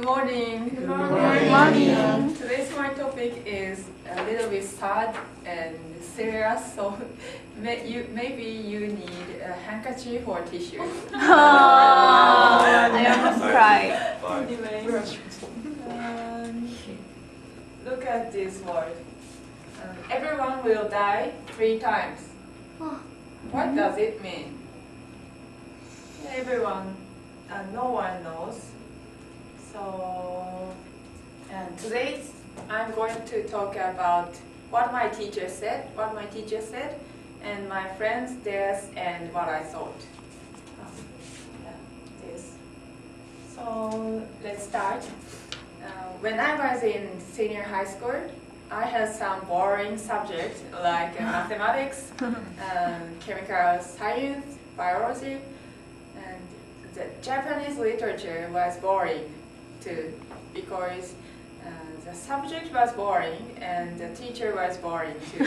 Good morning. Good morning. Today's my topic is a little bit sad and serious, so maybe you need a handkerchief or tissue. I almost cried. Anyway, look at this word. Everyone will die 3 times. What does it mean? Everyone, no one knows. So, and today I'm going to talk about what my teacher said, and my friends' death, and what I thought. This. So let's start. When I was in senior high school, I had some boring subjects like mathematics, chemical science, biology, and the Japanese literature was boring too, because the subject was boring and the teacher was boring too.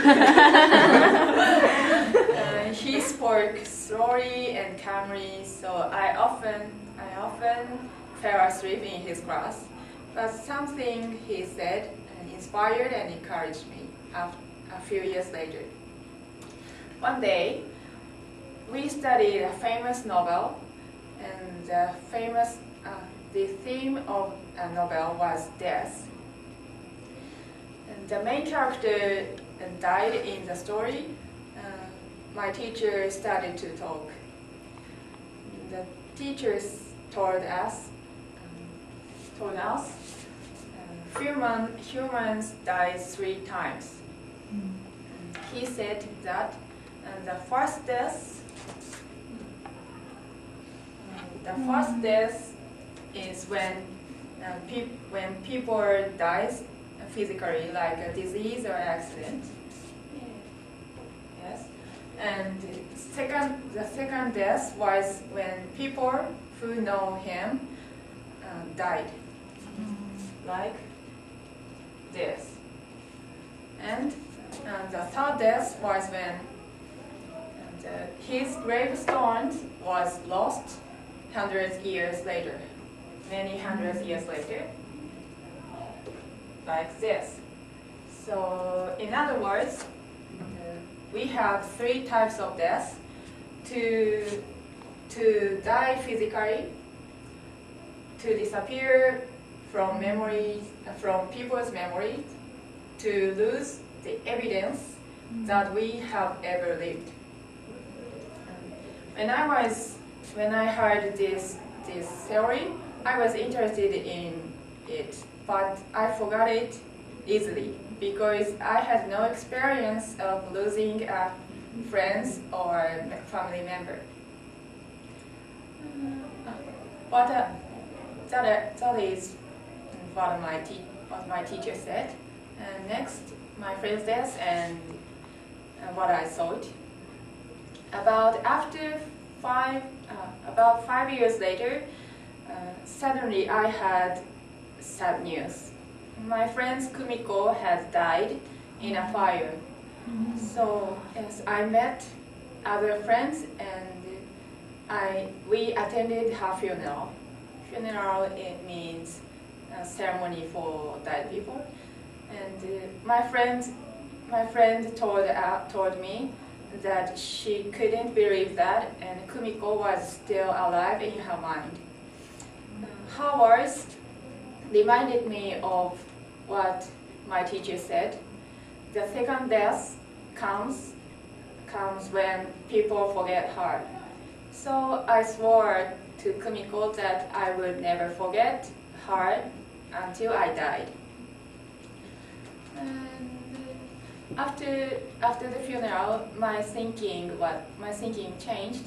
He spoke slowly and calmly, so I often fell asleep in his class. But something he said inspired and encouraged me a few years later. One day, we studied a famous novel, and the theme of a novel was death. And the main character died in the story. My teacher started to talk. The teachers told us humans die 3 times. He said that the first death is when people dies physically, like a disease or accident. Yes. And the second death was when people who know him died, like this. And the third death was when his gravestone was lost many hundreds years later, like this. So, in other words, we have 3 types of death: to die physically, to disappear from people's memories, to lose the evidence that we have ever lived. When I heard this theory, I was interested in it, but I forgot it easily because I had no experience of losing a friend or family member. That is what my teacher said. And next, my friend's death and what I thought. About 5 years later, suddenly I had sad news. My friend Kumiko had died in a fire. So yes, I met other friends and we attended her funeral. Funeral, it means a ceremony for dead people. And my friend told me that she couldn't believe that, and Kumiko was still alive in her mind. Her words reminded me of what my teacher said. The second death comes when people forget her. So I swore to Kumiko that I would never forget her until I died. And after the funeral, my thinking changed.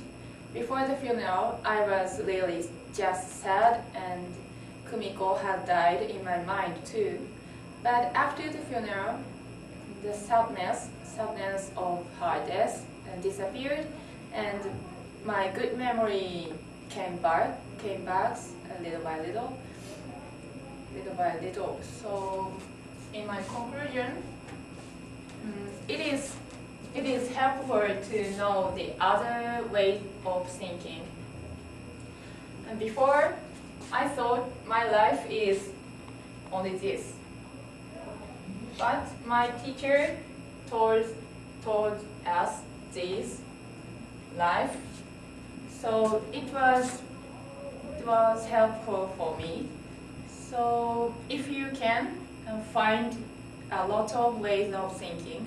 Before the funeral, I was really just sad, and Kumiko had died in my mind too. But after the funeral, the sadness of her death disappeared, and my good memory came back little by little. So, in my conclusion, it is helpful to know the other way of thinking. And before I thought my life is only this. But my teacher told us this life, so it was helpful for me. So if you can find a lot of ways of thinking,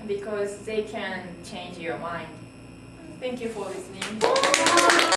because they can change your mind. Thank you for listening.